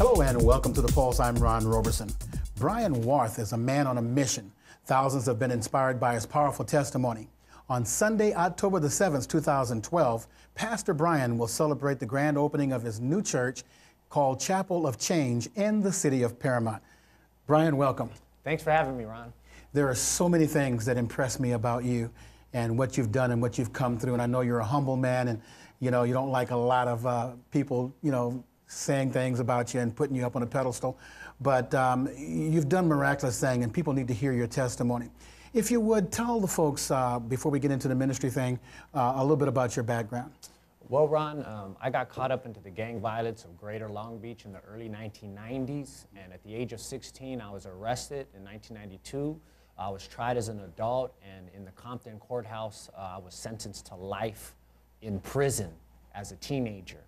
Hello and welcome to The Pulse. I'm Ron Roberson. Brian Warth is a man on a mission. Thousands have been inspired by his powerful testimony. On Sunday, October the 7th, 2012, Pastor Brian will celebrate the grand opening of his new church called Chapel of Change in the city of Paramount. Brian, welcome. Thanks for having me, Ron. There are so many things that impress me about you and what you've done and what you've come through. And I know you're a humble man, and you don't like a lot of people, saying things about you and putting you up on a pedestal. But you've done miraculous things, and people need to hear your testimony. If you would, tell the folks, before we get into the ministry thing, a little bit about your background. Well, Ron, I got caught up into the gang violence of Greater Long Beach in the early 1990s, and at the age of 16, I was arrested in 1992. I was tried as an adult, and in the Compton courthouse, I was sentenced to life in prison as a teenager.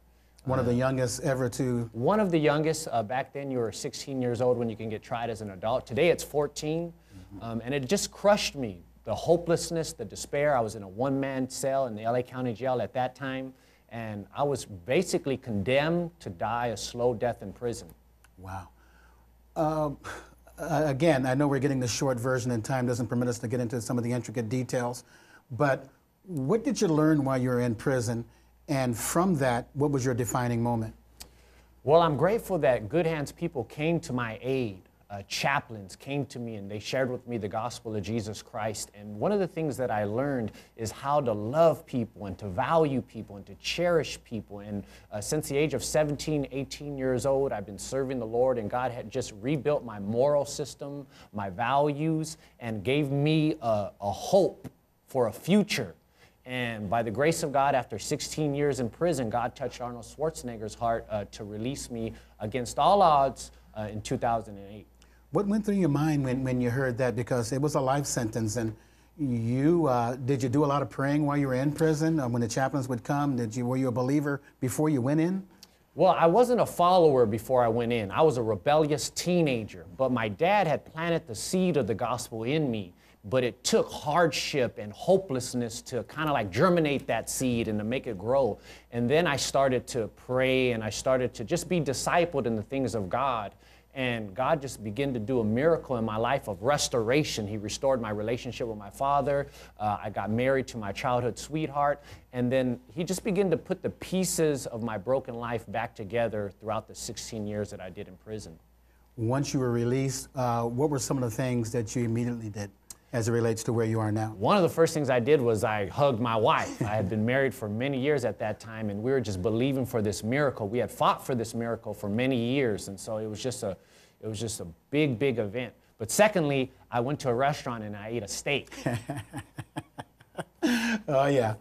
One of the youngest ever to... One of the youngest. Back then, you were 16 years old when you can get tried as an adult. Today, it's 14, and it just crushed me. The hopelessness, the despair. I was in a one-man cell in the LA County Jail at that time, and I was basically condemned to die a slow death in prison. Wow. Again, I know we're getting the short version and time doesn't permit us to get into some of the intricate details, but what did you learn while you were in prison? And from that, what was your defining moment? Well, I'm grateful that Good Hands people came to my aid. Chaplains came to me and they shared with me the gospel of Jesus Christ. And one of the things that I learned is how to love people and to value people and to cherish people. And since the age of 17, 18 years old, I've been serving the Lord, and God had just rebuilt my moral system, my values, and gave me a hope for a future. And by the grace of God, after 16 years in prison, God touched Arnold Schwarzenegger's heart to release me against all odds in 2008. What went through your mind when you heard that? Because it was a life sentence, and did you do a lot of praying while you were in prison? When the chaplains would come, were you a believer before you went in? Well, I wasn't a follower before I went in. I was a rebellious teenager, but my dad had planted the seed of the gospel in me. But it took hardship and hopelessness to kind of like germinate that seed and to make it grow. And then I started to pray, and I started to just be discipled in the things of God. And God just began to do a miracle in my life of restoration. He restored my relationship with my father. I got married to my childhood sweetheart. And then he just began to put the pieces of my broken life back together throughout the 16 years that I did in prison. Once you were released, what were some of the things that you immediately did as it relates to where you are now? One of the first things I did was I hugged my wife. I had been married for many years at that time, and we were just believing for this miracle. We had fought for this miracle for many years, and so it was just a big, big event. But secondly, I went to a restaurant and I ate a steak. Oh, yeah.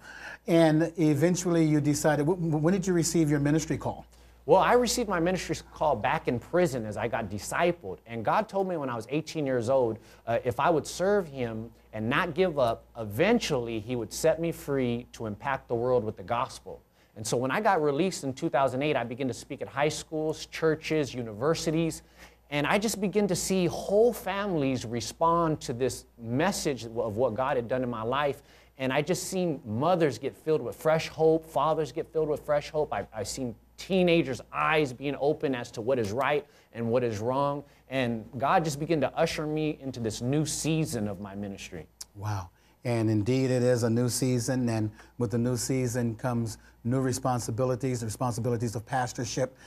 And eventually you decided, when did you receive your ministry call? Well, I received my ministry call back in prison as I got discipled. And God told me when I was 18 years old, if I would serve Him and not give up, eventually He would set me free to impact the world with the gospel. And so when I got released in 2008, I began to speak at high schools, churches, universities, and I just began to see whole families respond to this message of what God had done in my life. And I just seen mothers get filled with fresh hope, fathers get filled with fresh hope. I seen teenagers' eyes being open as to what is right and what is wrong. And God just began to usher me into this new season of my ministry. Wow. And indeed, it is a new season. And with the new season comes new responsibilities, the responsibilities of pastorship.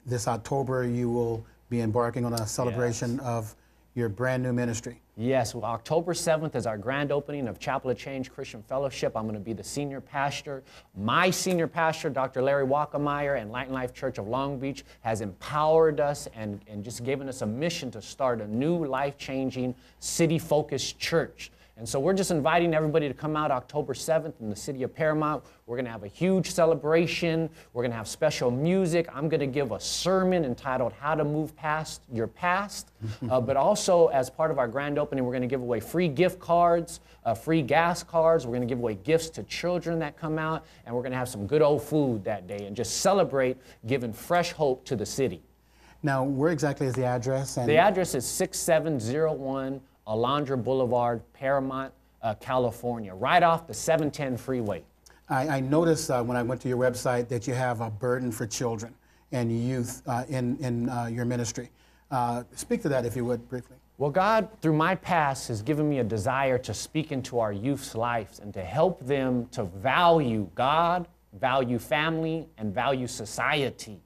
This October, you will be embarking on a celebration of your brand new ministry. Yes, well, October 7th is our grand opening of Chapel of Change Christian Fellowship. I'm going to be the senior pastor. My senior pastor, Dr. Larry Wackemeyer, and Light and Life Church of Long Beach has empowered us and just given us a mission to start a new life-changing, city-focused church. And so we're just inviting everybody to come out October 7th in the city of Paramount. We're going to have a huge celebration. We're going to have special music. I'm going to give a sermon entitled How to Move Past Your Past. But also, as part of our grand opening, we're going to give away free gift cards, free gas cards. We're going to give away gifts to children that come out. And we're going to have some good old food that day and just celebrate giving fresh hope to the city. Now, where exactly is the address? The address is 6701 Alondra Boulevard, Paramount, California, right off the 710 freeway. I noticed when I went to your website that you have a burden for children. and youth in your ministry. Speak to that, if you would, briefly. Well, God, through my past, has given me a desire to speak into our youth's lives and to help them to value God, value family, and value society.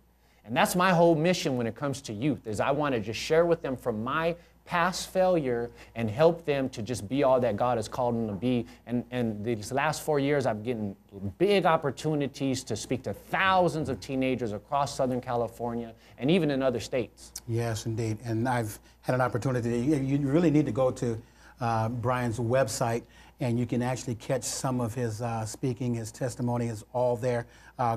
And that's my whole mission when it comes to youth, is I want to just share with them from my past failure and help them to just be all that God has called them to be. And these last 4 years, I've gotten big opportunities to speak to thousands of teenagers across Southern California and even in other states. Yes, indeed. And I've had an opportunity. You really need to go to Brian's website, and you can actually catch some of his speaking. His testimony is all there.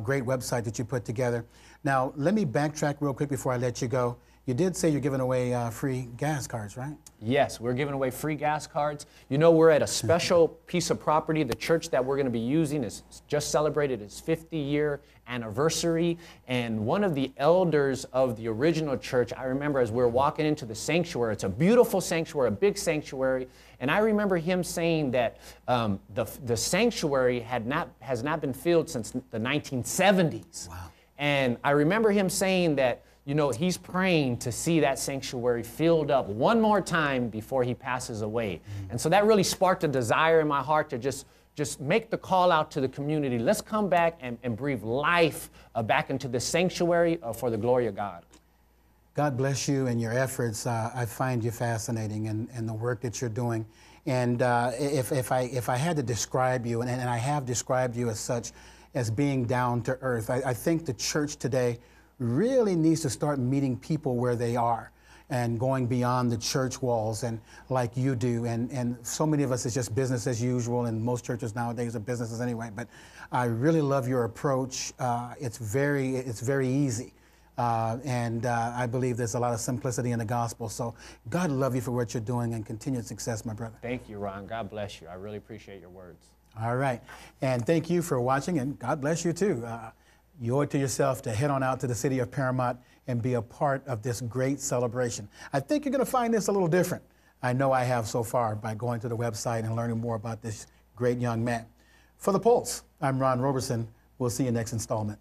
Great website that you put together. Now, let me backtrack real quick before I let you go. You did say you're giving away free gas cards, right? Yes, we're giving away free gas cards. You know, we're at a special piece of property. The church that we're going to be using has just celebrated its 50-year anniversary. And one of the elders of the original church, I remember as we were walking into the sanctuary, it's a beautiful sanctuary, a big sanctuary. And I remember him saying that the sanctuary has not been filled since the 1970s. Wow. And I remember him saying that, you know, he's praying to see that sanctuary filled up one more time before he passes away. Mm-hmm. And so that really sparked a desire in my heart to just make the call out to the community. Let's come back and breathe life back into the sanctuary for the glory of God. God bless you and your efforts. I find you fascinating and the work that you're doing. And if I had to describe you, and I have described you as such, as being down to earth, I think the church today really needs to start meeting people where they are and going beyond the church walls, and like you do. And so many of us, it's just business as usual, and most churches nowadays are businesses anyway. But I really love your approach. It's very easy. And I believe there's a lot of simplicity in the gospel. So God love you for what you're doing, and continued success, my brother. Thank you, Ron. God bless you. I really appreciate your words. All right. And thank you for watching, and God bless you too. You owe it to yourself to head on out to the city of Paramount and be a part of this great celebration. I think you're going to find this a little different. I know I have so far by going to the website and learning more about this great young man. For The Pulse, I'm Ron Roberson. We'll see you next installment.